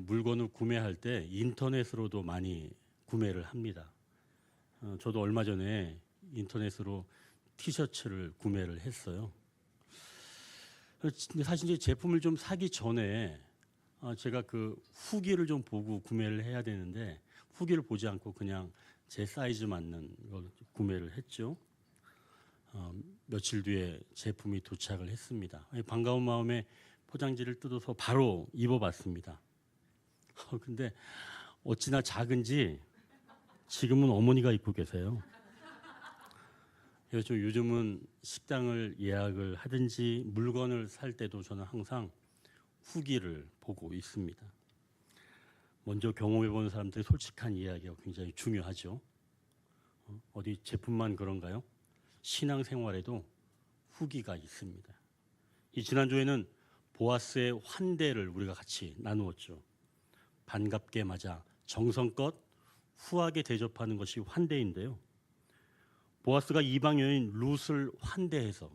물건을 구매할 때 인터넷으로도 많이 구매를 합니다. 저도 얼마 전에 인터넷으로 티셔츠를 구매를 했어요. 근데 사실 이제 제품을 좀 사기 전에 제가 그 후기를 좀 보고 구매를 해야 되는데 후기를 보지 않고 그냥 제 사이즈 맞는 걸 구매를 했죠. 며칠 뒤에 제품이 도착을 했습니다. 반가운 마음에 포장지를 뜯어서 바로 입어봤습니다. 근데 어찌나 작은지 지금은 어머니가 입고 계세요. 그래서 요즘은 식당을 예약을 하든지 물건을 살 때도 저는 항상 후기를 보고 있습니다. 먼저 경험해본 사람들의 솔직한 이야기가 굉장히 중요하죠. 어디 제품만 그런가요? 신앙생활에도 후기가 있습니다. 이 지난주에는 보아스의 환대를 우리가 같이 나누었죠. 반갑게 맞아 정성껏 후하게 대접하는 것이 환대인데요. 보아스가 이방 여인 룻을 환대해서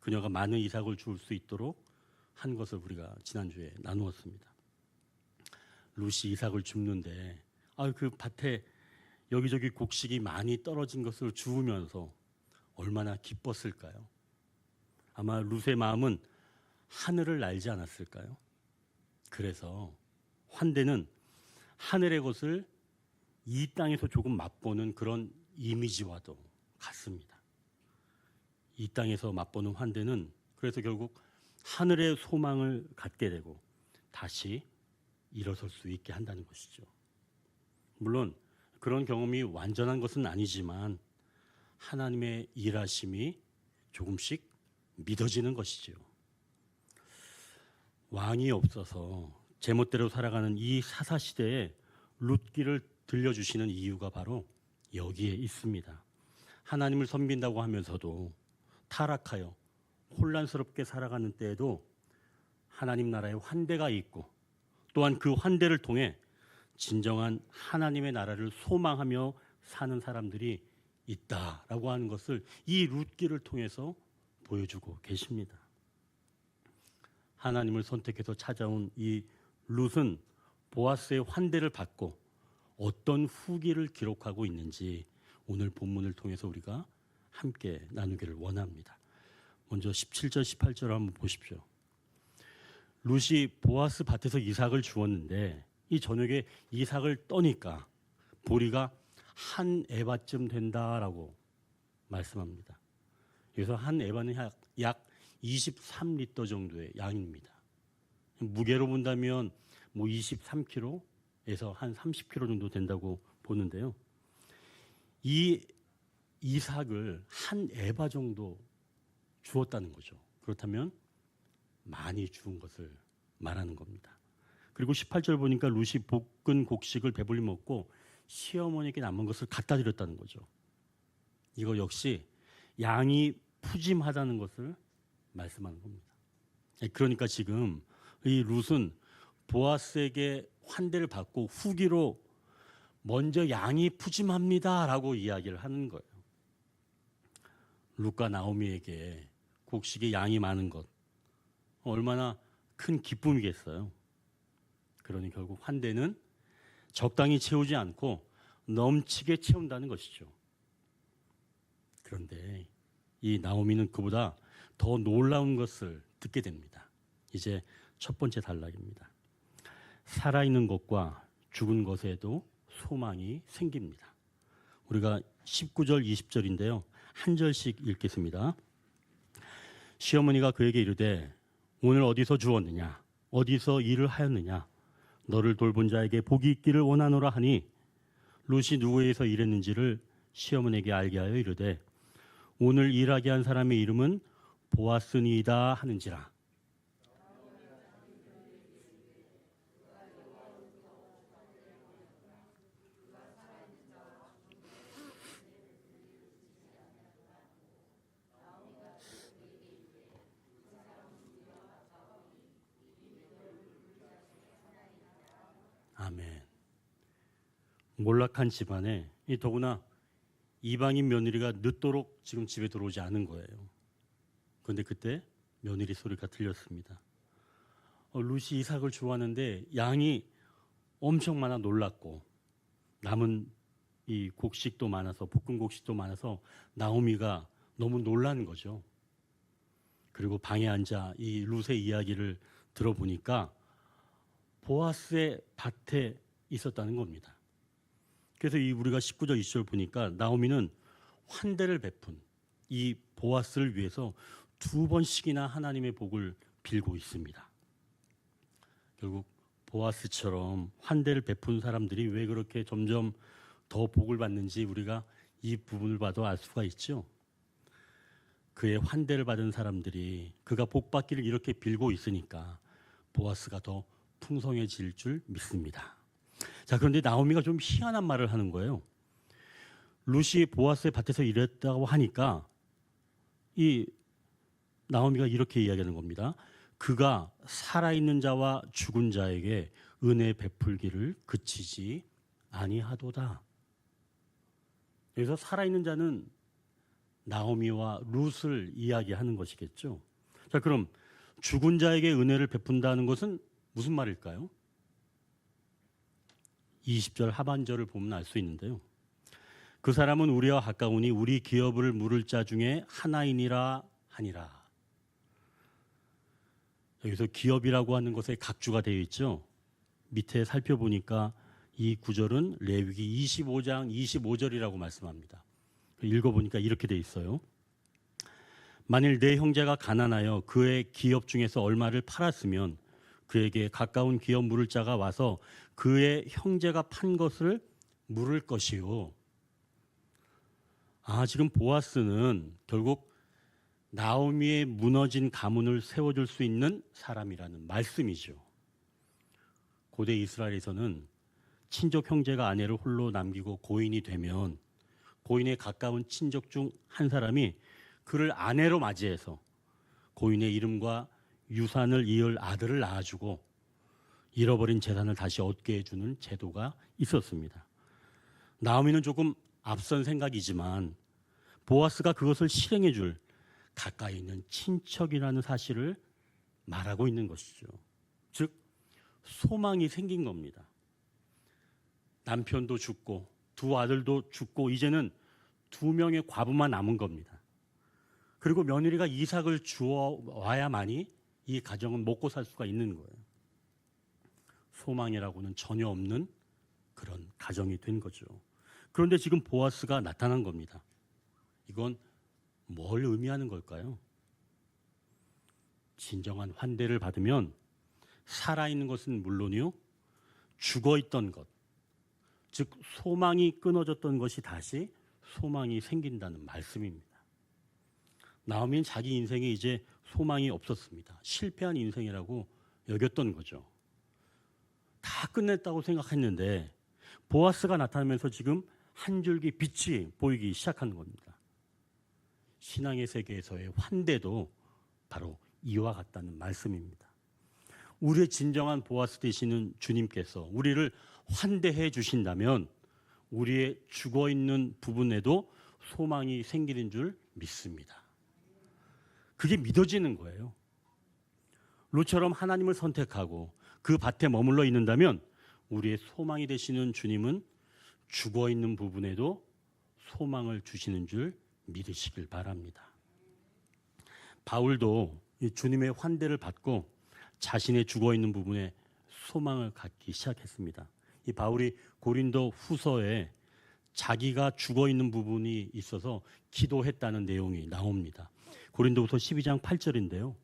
그녀가 많은 이삭을 줄 수 있도록 한 것을 우리가 지난주에 나누었습니다. 룻이 이삭을 줍는데 그 밭에 여기저기 곡식이 많이 떨어진 것을 주우면서 얼마나 기뻤을까요? 아마 룻의 마음은 하늘을 날지 않았을까요? 그래서 환대는 하늘의 것을 이 땅에서 조금 맛보는 그런 이미지와도 같습니다. 이 땅에서 맛보는 환대는 그래서 결국 하늘의 소망을 갖게 되고 다시 일어설 수 있게 한다는 것이죠. 물론 그런 경험이 완전한 것은 아니지만 하나님의 일하심이 조금씩 믿어지는 것이죠. 왕이 없어서 제멋대로 살아가는 이 사사시대에 룻기를 들려주시는 이유가 바로 여기에 있습니다. 하나님을 섬긴다고 하면서도 타락하여 혼란스럽게 살아가는 때에도 하나님 나라의 환대가 있고 또한 그 환대를 통해 진정한 하나님의 나라를 소망하며 사는 사람들이 있다라고 하는 것을 이 룻기를 통해서 보여주고 계십니다. 하나님을 선택해서 찾아온 이 룻은 보아스의 환대를 받고 어떤 후기를 기록하고 있는지 오늘 본문을 통해서 우리가 함께 나누기를 원합니다. 먼저 17절 18절을 한번 보십시오. 룻이 보아스 밭에서 이삭을 주었는데 이 저녁에 이삭을 떠니까 보리가 한 에바쯤 된다라고 말씀합니다. 여기서 한 에바는 약 23리터 정도의 양입니다. 무게로 본다면 23kg에서 한 30kg 정도 된다고 보는데요. 이 이삭을 한 에바 정도 주었다는 거죠. 그렇다면 많이 주은 것을 말하는 겁니다. 그리고 18절 보니까 룻이 볶은 곡식을 배불리 먹고 시어머니에게 남은 것을 갖다 드렸다는 거죠. 이거 역시 양이 푸짐하다는 것을 말씀하는 겁니다. 그러니까 지금 이 룻은 보아스에게 환대를 받고 후기로 먼저 양이 푸짐합니다라고 이야기를 하는 거예요. 룻과 나오미에게 곡식의 양이 많은 것 얼마나 큰 기쁨이겠어요. 그러니 결국 환대는 적당히 채우지 않고 넘치게 채운다는 것이죠. 그런데 이 나오미는 그보다 더 놀라운 것을 듣게 됩니다. 이제 첫 번째 단락입니다. 살아있는 것과 죽은 것에도 소망이 생깁니다. 우리가 19절 20절인데요. 한 절씩 읽겠습니다. 시어머니가 그에게 이르되 오늘 어디서 주었느냐 어디서 일을 하였느냐 너를 돌본 자에게 복이 있기를 원하노라 하니 룻이 누구에게서 일했는지를 시어머니에게 알게 하여 이르되 오늘 일하게 한 사람의 이름은 보아스니이다 하는지라. 아멘. 몰락한 집안에 더구나 이방인 며느리가 늦도록 지금 집에 들어오지 않은 거예요. 그런데 그때 며느리 소리가 들렸습니다. 룻이 이삭을 좋아하는데 양이 엄청 많아 놀랐고 남은 이 곡식도 많아서 볶은 곡식도 많아서 나오미가 너무 놀란 거죠. 그리고 방에 앉아 이 룻의 이야기를 들어보니까 보아스의 밭에 있었다는 겁니다. 그래서 이 우리가 19절 20절 보니까 나오미는 환대를 베푼 이 보아스를 위해서 2번씩이나 하나님의 복을 빌고 있습니다. 결국 보아스처럼 환대를 베푼 사람들이 왜 그렇게 점점 더 복을 받는지 우리가 이 부분을 봐도 알 수가 있죠. 그의 환대를 받은 사람들이 그가 복 받기를 이렇게 빌고 있으니까 보아스가 더 풍성해질 줄 믿습니다. 자, 그런데 나오미가 좀 희한한 말을 하는 거예요. 룻이 보아스의 밭에서 일했다고 하니까 이 나오미가 이렇게 이야기하는 겁니다. 그가 살아있는 자와 죽은 자에게 은혜 베풀기를 그치지 아니하도다. 여기서 살아있는 자는 나오미와 룻을 이야기하는 것이겠죠. 자, 그럼 죽은 자에게 은혜를 베푼다는 것은 무슨 말일까요? 20절 하반절을 보면 알 수 있는데요. 그 사람은 우리와 가까우니 우리 기업을 물을 자 중에 하나이니라 하니라. 여기서 기업이라고 하는 것에 각주가 되어 있죠. 밑에 살펴보니까 이 구절은 레위기 25장 25절이라고 말씀합니다. 읽어보니까 이렇게 되어 있어요. 만일 내 형제가 가난하여 그의 기업 중에서 얼마를 팔았으면 그에게 가까운 기업 물을 자가 와서 그의 형제가 판 것을 물을 것이요. 지금 보아스는 결국 나오미의 무너진 가문을 세워줄 수 있는 사람이라는 말씀이죠. 고대 이스라엘에서는 친족 형제가 아내를 홀로 남기고 고인이 되면 고인의 가까운 친족 중 한 사람이 그를 아내로 맞이해서 고인의 이름과 유산을 이을 아들을 낳아주고 잃어버린 재산을 다시 얻게 해주는 제도가 있었습니다. 나오미는 조금 앞선 생각이지만 보아스가 그것을 실행해 줄 가까이 있는 친척이라는 사실을 말하고 있는 것이죠. 즉 소망이 생긴 겁니다. 남편도 죽고 두 아들도 죽고 이제는 2명의 과부만 남은 겁니다. 그리고 며느리가 이삭을 주어와야만이 이 가정은 먹고 살 수가 있는 거예요. 소망이라고는 전혀 없는 그런 가정이 된 거죠. 그런데 지금 보아스가 나타난 겁니다. 이건 뭘 의미하는 걸까요? 진정한 환대를 받으면 살아있는 것은 물론이요, 죽어있던 것, 즉 소망이 끊어졌던 것이 다시 소망이 생긴다는 말씀입니다. 나오미는 자기 인생에 이제 소망이 없었습니다. 실패한 인생이라고 여겼던 거죠. 다 끝냈다고 생각했는데 보아스가 나타나면서 지금 한 줄기 빛이 보이기 시작하는 겁니다. 신앙의 세계에서의 환대도 바로 이와 같다는 말씀입니다. 우리의 진정한 보아스 되시는 주님께서 우리를 환대해 주신다면 우리의 죽어있는 부분에도 소망이 생기는 줄 믿습니다. 그게 믿어지는 거예요. 룻처럼 하나님을 선택하고 그 밭에 머물러 있는다면 우리의 소망이 되시는 주님은 죽어있는 부분에도 소망을 주시는 줄 믿으시길 바랍니다. 바울도 이 주님의 환대를 받고 자신의 죽어있는 부분에 소망을 갖기 시작했습니다. 이 바울이 고린도 후서에 자기가 죽어있는 부분이 있어서 기도했다는 내용이 나옵니다. 고린도후서 12장 8절인데요.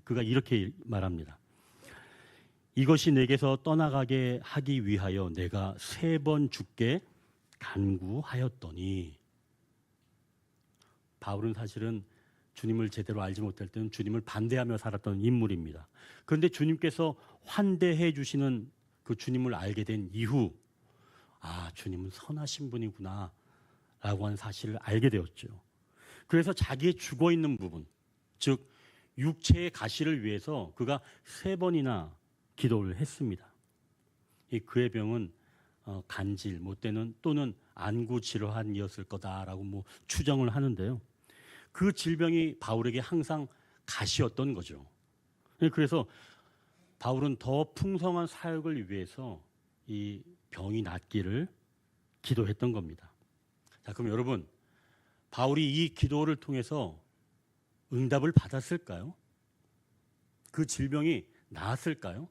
그가 이렇게 말합니다. 이것이 내게서 떠나가게 하기 위하여 내가 3번 죽게 간구하였더니. 바울은 사실은 주님을 제대로 알지 못할 때는 주님을 반대하며 살았던 인물입니다. 그런데 주님께서 환대해 주시는 그 주님을 알게 된 이후 주님은 선하신 분이구나 라고 하는 사실을 알게 되었죠. 그래서 자기의 죽어있는 부분, 즉 육체의 가시를 위해서 그가 3번이나 기도를 했습니다. 그의 병은 간질, 못되는 또는 안구 질환이었을 거다라고 추정을 하는데요. 그 질병이 바울에게 항상 가시였던 거죠. 그래서 바울은 더 풍성한 사역을 위해서 이 병이 낫기를 기도했던 겁니다. 자, 그럼 여러분, 바울이 이 기도를 통해서 응답을 받았을까요? 그 질병이 나았을까요?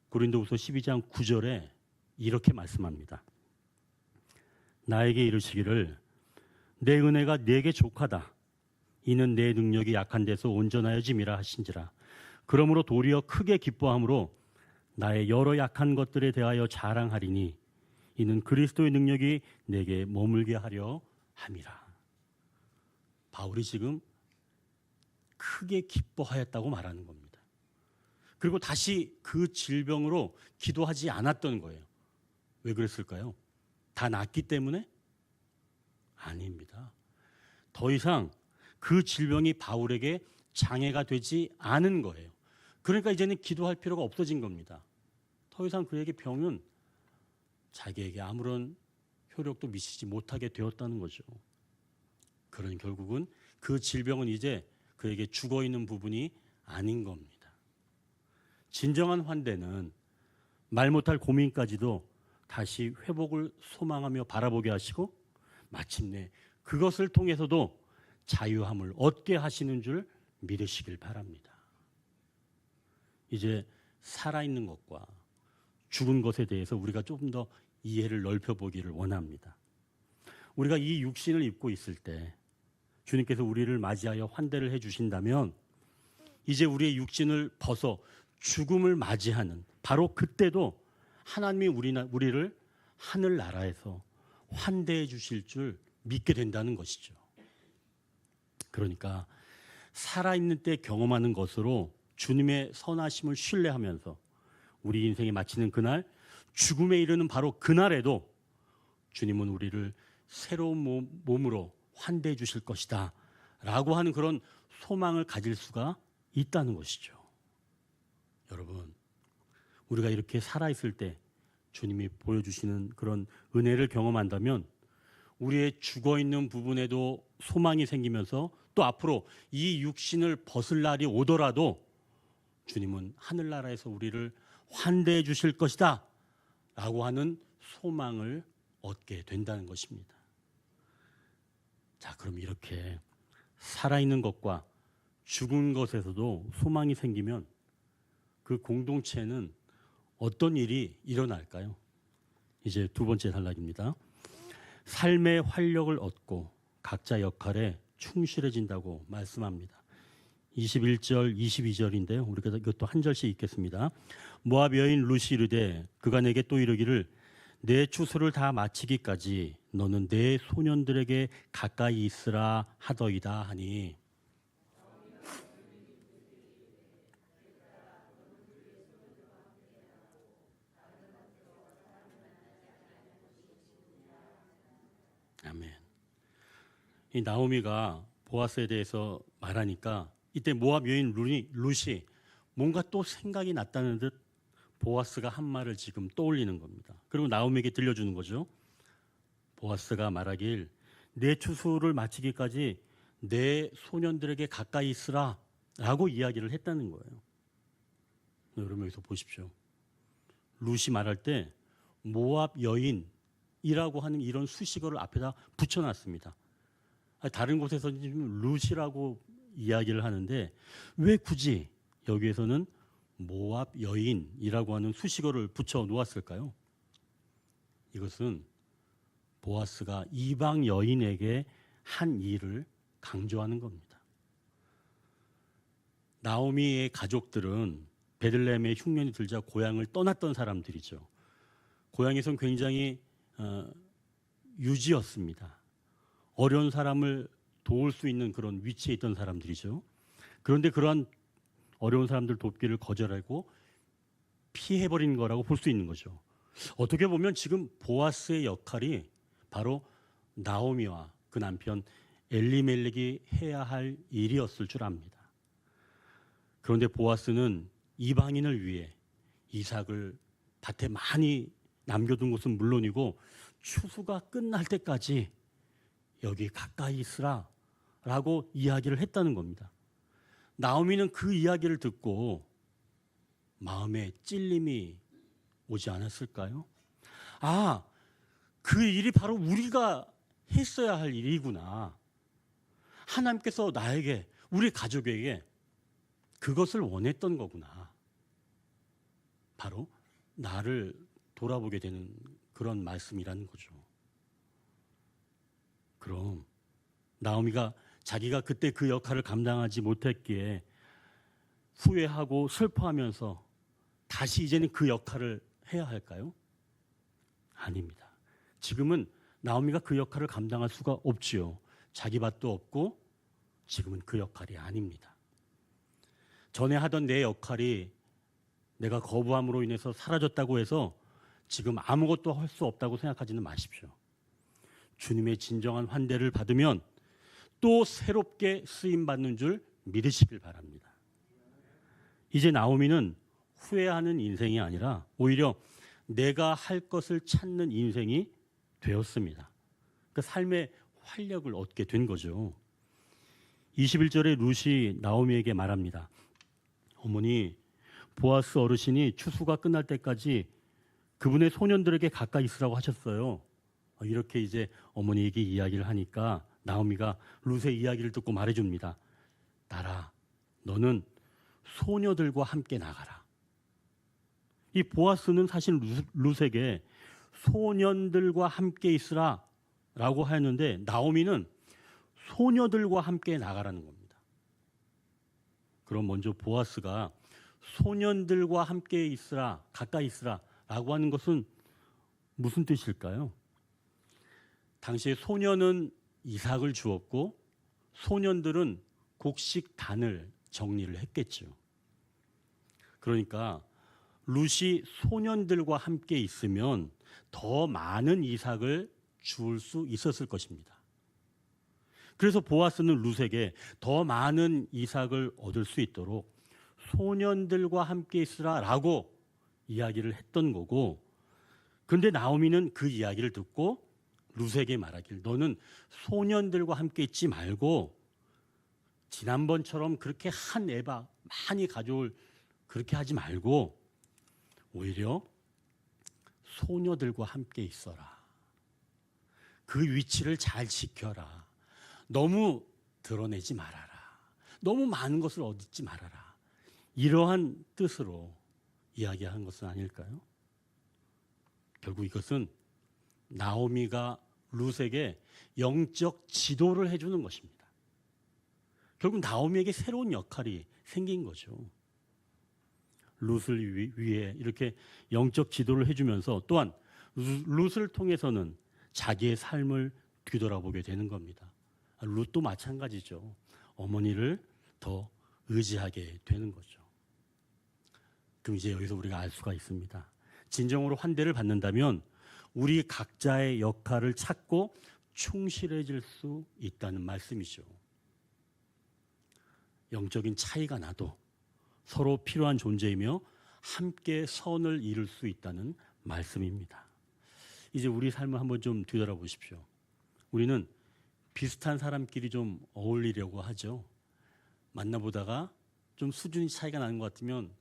고린도후서 12장 9절에 이렇게 말씀합니다. 나에게 이르시기를 내 은혜가 네게 족하다. 이는 내 능력이 약한 데서 온전하여짐이라 하신지라. 그러므로 도리어 크게 기뻐함으로 나의 여러 약한 것들에 대하여 자랑하리니 이는 그리스도의 능력이 내게 머물게 하려 함이라. 바울이 지금 크게 기뻐하였다고 말하는 겁니다. 그리고 다시 그 질병으로 기도하지 않았던 거예요. 왜 그랬을까요? 다 낫기 때문에? 아닙니다. 더 이상 그 질병이 바울에게 장애가 되지 않은 거예요. 그러니까 이제는 기도할 필요가 없어진 겁니다. 더 이상 그에게 병은 자기에게 아무런 효력도 미치지 못하게 되었다는 거죠. 그러니 결국은 그 질병은 이제 그에게 죽어 있는 부분이 아닌 겁니다. 진정한 환대는 말 못할 고민까지도 다시 회복을 소망하며 바라보게 하시고 마침내 그것을 통해서도 자유함을 얻게 하시는 줄 믿으시길 바랍니다. 이제 살아있는 것과 죽은 것에 대해서 우리가 조금 더 이해를 넓혀보기를 원합니다. 우리가 이 육신을 입고 있을 때 주님께서 우리를 맞이하여 환대를 해주신다면 이제 우리의 육신을 벗어 죽음을 맞이하는 바로 그때도 하나님이 우리를 하늘나라에서 환대해 주실 줄 믿게 된다는 것이죠. 그러니까 살아있는 때 경험하는 것으로 주님의 선하심을 신뢰하면서 우리 인생에 마치는 그날, 죽음에 이르는 바로 그날에도 주님은 우리를 새로운 몸으로 환대해 주실 것이다 라고 하는 그런 소망을 가질 수가 있다는 것이죠. 여러분, 우리가 이렇게 살아있을 때 주님이 보여주시는 그런 은혜를 경험한다면 우리의 죽어있는 부분에도 소망이 생기면서 또 앞으로 이 육신을 벗을 날이 오더라도 주님은 하늘나라에서 우리를 환대해 주실 것이다 라고 하는 소망을 얻게 된다는 것입니다. 자, 그럼 이렇게 살아있는 것과 죽은 것에서도 소망이 생기면 그 공동체는 어떤 일이 일어날까요? 이제 두 번째 단락입니다. 삶의 활력을 얻고 각자 역할에 충실해진다고 말씀합니다. 21절, 22절인데요. 우리가 이것도 한 절씩 읽겠습니다. 모압 여인 루시 이르되 그가 내게 또 이르기를 내 추수를 다 마치기까지 너는 내 소년들에게 가까이 있으라 하더이다 하니 아멘. 이 나오미가 보아스에 대해서 말하니까 이때 모압 여인 룻이 뭔가 또 생각이 났다는 듯 보아스가 한 말을 지금 떠올리는 겁니다. 그리고 나오미에게 들려주는 거죠. 보아스가 말하길 내 추수를 마치기까지 내 소년들에게 가까이 있으라 라고 이야기를 했다는 거예요. 여러분 여기서 보십시오. 룻이 말할 때 모압 여인이라고 하는 이런 수식어를 앞에다 붙여놨습니다. 다른 곳에서는 지금 룻이라고 이야기를 하는데 왜 굳이 여기에서는 모압 여인이라고 하는 수식어를 붙여 놓았을까요? 이것은 보아스가 이방 여인에게 한 일을 강조하는 겁니다. 나오미의 가족들은 베들레헴의 흉년이 들자 고향을 떠났던 사람들이죠. 고향에선 굉장히 유지였습니다. 어려운 사람을 도울 수 있는 그런 위치에 있던 사람들이죠. 그런데 그러한 어려운 사람들 돕기를 거절하고 피해버린 거라고 볼 수 있는 거죠. 어떻게 보면 지금 보아스의 역할이 바로 나오미와 그 남편 엘리멜렉이 해야 할 일이었을 줄 압니다. 그런데 보아스는 이방인을 위해 이삭을 밭에 많이 남겨둔 것은 물론이고 추수가 끝날 때까지 여기 가까이 있으라 라고 이야기를 했다는 겁니다. 나오미는 그 이야기를 듣고 마음에 찔림이 오지 않았을까요? 아, 그 일이 바로 우리가 했어야 할 일이구나. 하나님께서 나에게, 우리 가족에게 그것을 원했던 거구나. 바로 나를 돌아보게 되는 그런 말씀이라는 거죠. 그럼 나오미가 자기가 그때 그 역할을 감당하지 못했기에 후회하고 슬퍼하면서 다시 이제는 그 역할을 해야 할까요? 아닙니다. 지금은 나오미가 그 역할을 감당할 수가 없지요. 자기 밭도 없고 지금은 그 역할이 아닙니다. 전에 하던 내 역할이 내가 거부함으로 인해서 사라졌다고 해서 지금 아무것도 할 수 없다고 생각하지는 마십시오. 주님의 진정한 환대를 받으면 또 새롭게 쓰임받는 줄 믿으시길 바랍니다. 이제 나오미는 후회하는 인생이 아니라 오히려 내가 할 것을 찾는 인생이 되었습니다. 그 삶의 활력을 얻게 된 거죠. 21절에 룻이 나오미에게 말합니다. 어머니, 보아스 어르신이 추수가 끝날 때까지 그분의 소년들에게 가까이 있으라고 하셨어요. 이렇게 이제 어머니에게 이야기를 하니까 나오미가 룻의 이야기를 듣고 말해줍니다. 딸아, 너는 소녀들과 함께 나가라. 이 보아스는 사실 룻에게 소년들과 함께 있으라 라고 하였는데 나오미는 소녀들과 함께 나가라는 겁니다. 그럼 먼저 보아스가 소년들과 함께 있으라, 가까이 있으라 라고 하는 것은 무슨 뜻일까요? 당시에 소년은 이삭을 주었고 소년들은 곡식단을 정리를 했겠죠. 그러니까 룻이 소년들과 함께 있으면 더 많은 이삭을 주울 수 있었을 것입니다. 그래서 보아스는 룻에게 더 많은 이삭을 얻을 수 있도록 소년들과 함께 있으라 라고 이야기를 했던 거고, 그런데 나오미는 그 이야기를 듣고 룻에게 말하길, 너는 소년들과 함께 있지 말고 지난번처럼 그렇게 한 에바 많이 가져올 그렇게 하지 말고 오히려 소녀들과 함께 있어라. 그 위치를 잘 지켜라. 너무 드러내지 말아라. 너무 많은 것을 얻지 말아라. 이러한 뜻으로 이야기한 것은 아닐까요? 결국 이것은 나오미가 룻에게 영적 지도를 해주는 것입니다. 결국 나오미에게 새로운 역할이 생긴 거죠. 룻을 위해 이렇게 영적 지도를 해주면서 또한 룻을 통해서는 자기의 삶을 뒤돌아보게 되는 겁니다. 룻도 마찬가지죠. 어머니를 더 의지하게 되는 거죠. 그럼 이제 여기서 우리가 알 수가 있습니다. 진정으로 환대를 받는다면 우리 각자의 역할을 찾고 충실해질 수 있다는 말씀이죠. 영적인 차이가 나도 서로 필요한 존재이며 함께 선을 이룰 수 있다는 말씀입니다. 이제 우리 삶을 한번 좀 뒤돌아보십시오. 우리는 비슷한 사람끼리 좀 어울리려고 하죠. 만나보다가 좀 수준이 차이가 나는 것 같으면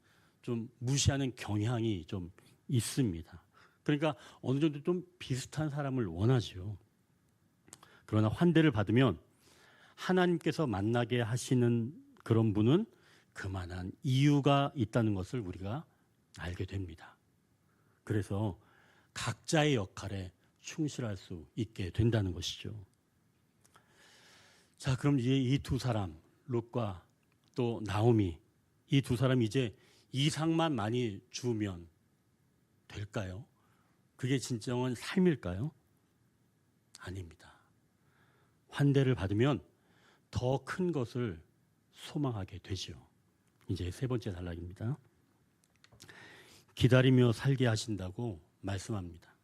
좀 무시하는 경향이 좀 있습니다. 그러니까 어느 정도 좀 비슷한 사람을 원하죠. 그러나 환대를 받으면 하나님께서 만나게 하시는 그런 분은 그만한 이유가 있다는 것을 우리가 알게 됩니다. 그래서 각자의 역할에 충실할 수 있게 된다는 것이죠. 자, 그럼 이제 이 두 사람, 룻과 또 나오미, 이 두 사람이 이제 이삭만 많이 주면 될까요? 그게 진정한 삶일까요? 아닙니다. 환대를 받으면 더 큰 것을 소망하게 되죠. 이제 세 번째 단락입니다. 기다리며 살게 하신다고 말씀합니다.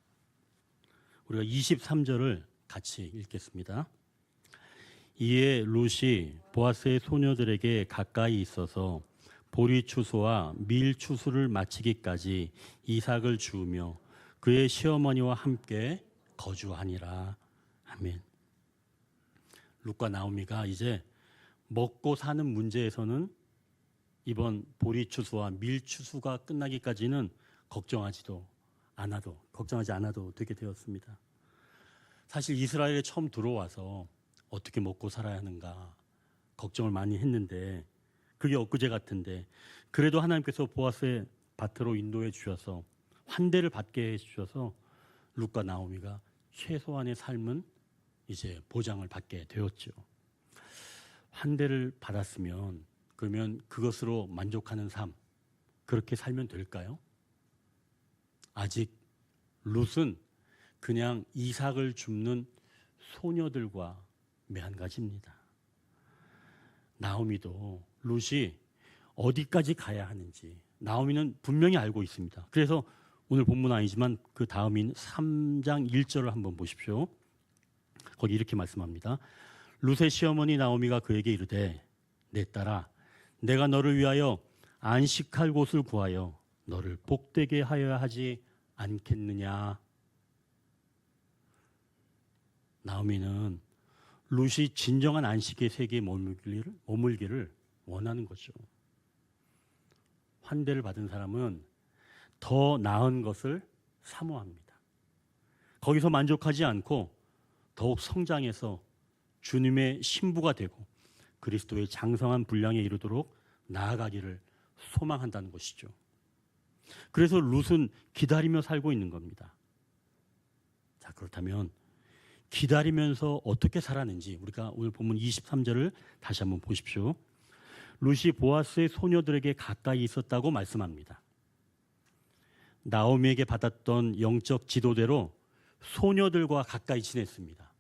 우리가 23절을 같이 읽겠습니다. 이에 룻이 보아스의 소녀들에게 가까이 있어서 보리 추수와 밀 추수를 마치기까지 이삭을 주우며 그의 시어머니와 함께 거주하니라. 아멘. 룻과 나오미가 이제 먹고 사는 문제에서는 이번 보리 추수와 밀 추수가 끝나기까지는 걱정하지 않아도 되게 되었습니다. 사실 이스라엘에 처음 들어와서 어떻게 먹고 살아야 하는가 걱정을 많이 했는데 그게 엊그제 같은데 그래도 하나님께서 보아스의 밭으로 인도해 주셔서 환대를 받게 해 주셔서 룻과 나오미가 최소한의 삶은 이제 보장을 받게 되었죠. 환대를 받았으면 그러면 그것으로 만족하는 삶 그렇게 살면 될까요? 아직 룻은 그냥 이삭을 줍는 소녀들과 매한가지입니다. 나오미도 룻이 어디까지 가야 하는지 나오미는 분명히 알고 있습니다. 그래서 오늘 본문 아니지만 그 다음인 3장 1절을 한번 보십시오. 거기 이렇게 말씀합니다. 룻의 시어머니 나오미가 그에게 이르되 내 딸아 내가 너를 위하여 안식할 곳을 구하여 너를 복되게 하여야 하지 않겠느냐. 나오미는 룻이 진정한 안식의 세계에 머물기를 원하는 거죠. 환대를 받은 사람은 더 나은 것을 사모합니다. 거기서 만족하지 않고 더욱 성장해서 주님의 신부가 되고 그리스도의 장성한 분량에 이르도록 나아가기를 소망한다는 것이죠. 그래서 룻은 기다리며 살고 있는 겁니다. 자, 그렇다면 기다리면서 어떻게 살았는지 우리가 오늘 본문 23절을 다시 한번 보십시오. 룻이 보아스의 소녀들에게 가까이 있었다고 말씀합니다. 나오미에게 받았던 영적 지도대로 소녀들과 가까이 지냈습니다.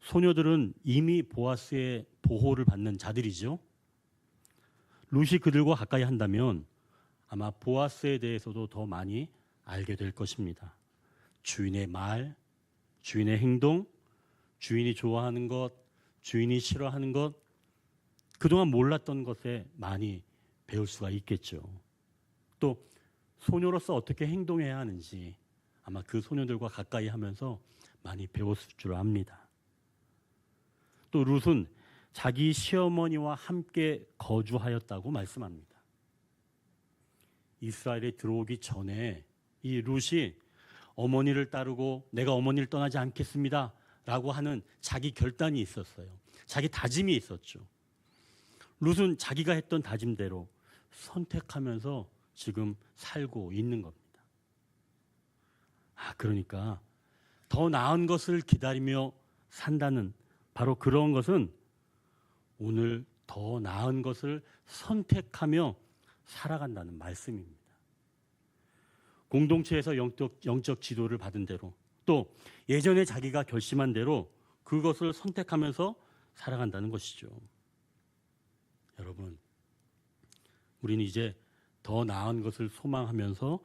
소녀들은 이미 보아스의 보호를 받는 자들이죠. 룻이 그들과 가까이 한다면 아마 보아스에 대해서도 더 많이 알게 될 것입니다. 주인의 말, 주인의 행동, 주인이 좋아하는 것, 주인이 싫어하는 것, 그동안 몰랐던 것에 많이 배울 수가 있겠죠. 또 소녀로서 어떻게 행동해야 하는지 아마 그 소녀들과 가까이 하면서 많이 배웠을 줄 압니다. 또 룻은 자기 시어머니와 함께 거주하였다고 말씀합니다. 이스라엘에 들어오기 전에 이 룻이 어머니를 따르고 내가 어머니를 떠나지 않겠습니다 라고 하는 자기 결단이 있었어요. 자기 다짐이 있었죠. 룻은 자기가 했던 다짐대로 선택하면서 지금 살고 있는 겁니다. 그러니까 더 나은 것을 기다리며 산다는 바로 그런 것은 오늘 더 나은 것을 선택하며 살아간다는 말씀입니다. 공동체에서 영적 지도를 받은 대로 또 예전에 자기가 결심한 대로 그것을 선택하면서 살아간다는 것이죠. 여러분, 우리는 이제 더 나은 것을 소망하면서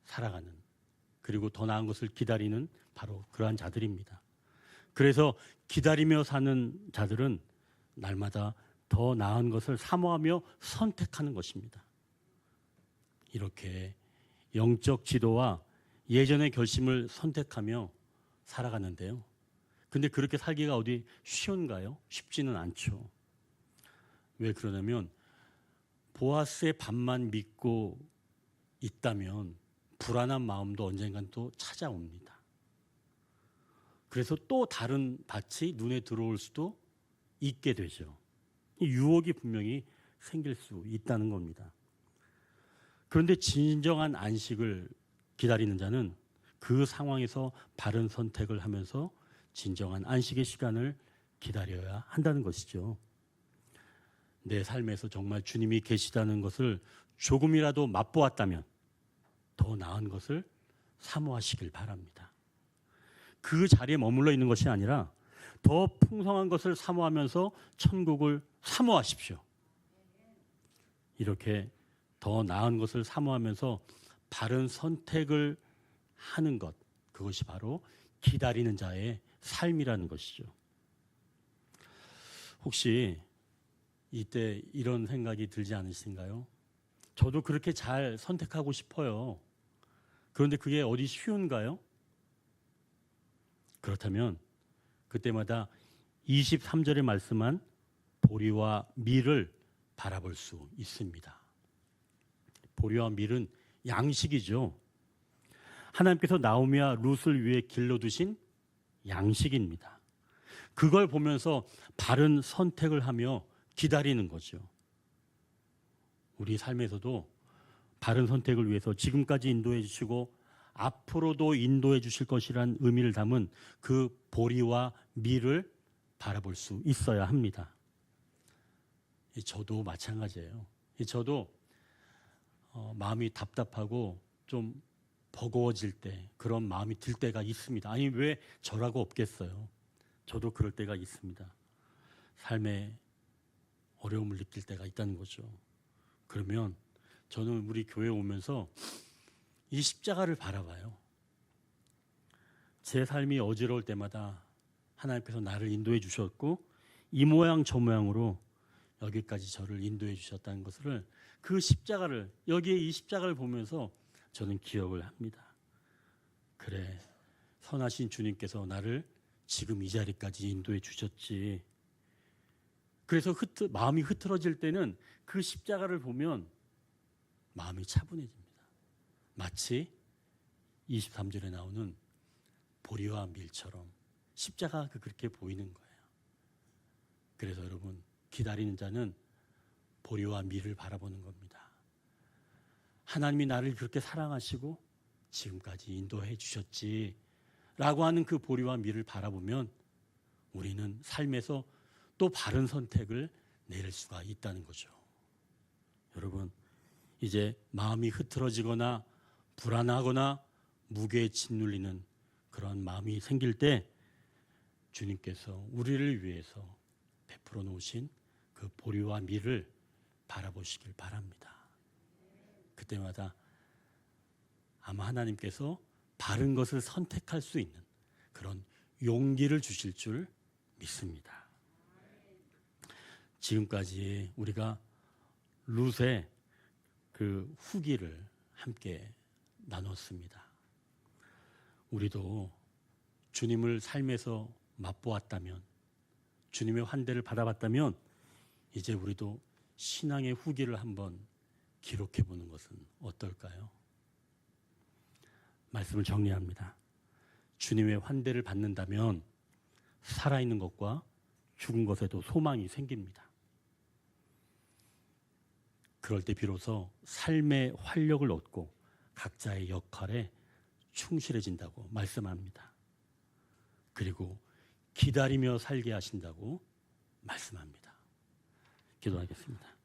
살아가는 그리고 더 나은 것을 기다리는 바로 그러한 자들입니다. 그래서 기다리며 사는 자들은 날마다 더 나은 것을 사모하며 선택하는 것입니다. 이렇게 영적 지도와 예전의 결심을 선택하며 살아가는데요. 근데 그렇게 살기가 어디 쉬운가요? 쉽지는 않죠. 왜 그러냐면 보아스의 밥만 믿고 있다면 불안한 마음도 언젠간 또 찾아옵니다. 그래서 또 다른 밭이 눈에 들어올 수도 있게 되죠. 유혹이 분명히 생길 수 있다는 겁니다. 그런데 진정한 안식을 기다리는 자는 그 상황에서 바른 선택을 하면서 진정한 안식의 시간을 기다려야 한다는 것이죠. 내 삶에서 정말 주님이 계시다는 것을 조금이라도 맛보았다면 더 나은 것을 사모하시길 바랍니다. 그 자리에 머물러 있는 것이 아니라 더 풍성한 것을 사모하면서 천국을 사모하십시오. 이렇게 더 나은 것을 사모하면서 바른 선택을 하는 것, 그것이 바로 기다리는 자의 삶이라는 것이죠. 혹시 이때 이런 생각이 들지 않으신가요? 저도 그렇게 잘 선택하고 싶어요. 그런데 그게 어디 쉬운가요? 그렇다면 그때마다 23절에 말씀한 보리와 밀을 바라볼 수 있습니다. 보리와 밀은 양식이죠. 하나님께서 나오미와 룻을 위해 길러두신 양식입니다. 그걸 보면서 바른 선택을 하며 기다리는 거죠. 우리 삶에서도 바른 선택을 위해서 지금까지 인도해 주시고 앞으로도 인도해 주실 것이란 의미를 담은 그 보리와 밀을 바라볼 수 있어야 합니다. 저도 마찬가지예요. 저도 마음이 답답하고 좀 버거워질 때, 그런 마음이 들 때가 있습니다. 아니, 왜 저라고 없겠어요? 저도 그럴 때가 있습니다. 삶에 어려움을 느낄 때가 있다는 거죠. 그러면 저는 우리 교회에 오면서 이 십자가를 바라봐요. 제 삶이 어지러울 때마다 하나님께서 나를 인도해 주셨고 이 모양 저 모양으로 여기까지 저를 인도해 주셨다는 것을, 그 십자가를, 여기에 이 십자가를 보면서 저는 기억을 합니다. 그래, 선하신 주님께서 나를 지금 이 자리까지 인도해 주셨지. 그래서 마음이 흐트러질 때는 그 십자가를 보면 마음이 차분해집니다. 마치 23절에 나오는 보리와 밀처럼 십자가가 그렇게 보이는 거예요. 그래서 여러분, 기다리는 자는 보리와 밀을 바라보는 겁니다. 하나님이 나를 그렇게 사랑하시고 지금까지 인도해 주셨지 라고 하는 그 보리와 밀을 바라보면 우리는 삶에서 또 바른 선택을 내릴 수가 있다는 거죠. 여러분, 이제 마음이 흐트러지거나 불안하거나 무게에 짓눌리는 그런 마음이 생길 때 주님께서 우리를 위해서 베풀어 놓으신 그 보리와 밀을 바라보시길 바랍니다. 그때마다 아마 하나님께서 바른 것을 선택할 수 있는 그런 용기를 주실 줄 믿습니다. 지금까지 우리가 룻의 그 후기를 함께 나눴습니다. 우리도 주님을 삶에서 맛보았다면, 주님의 환대를 받아봤다면 이제 우리도 신앙의 후기를 한번 기록해 보는 것은 어떨까요? 말씀을 정리합니다. 주님의 환대를 받는다면 살아있는 것과 죽은 것에도 소망이 생깁니다. 그럴 때 비로소 삶의 활력을 얻고 각자의 역할에 충실해진다고 말씀합니다. 그리고 기다리며 살게 하신다고 말씀합니다. 기도하겠습니다.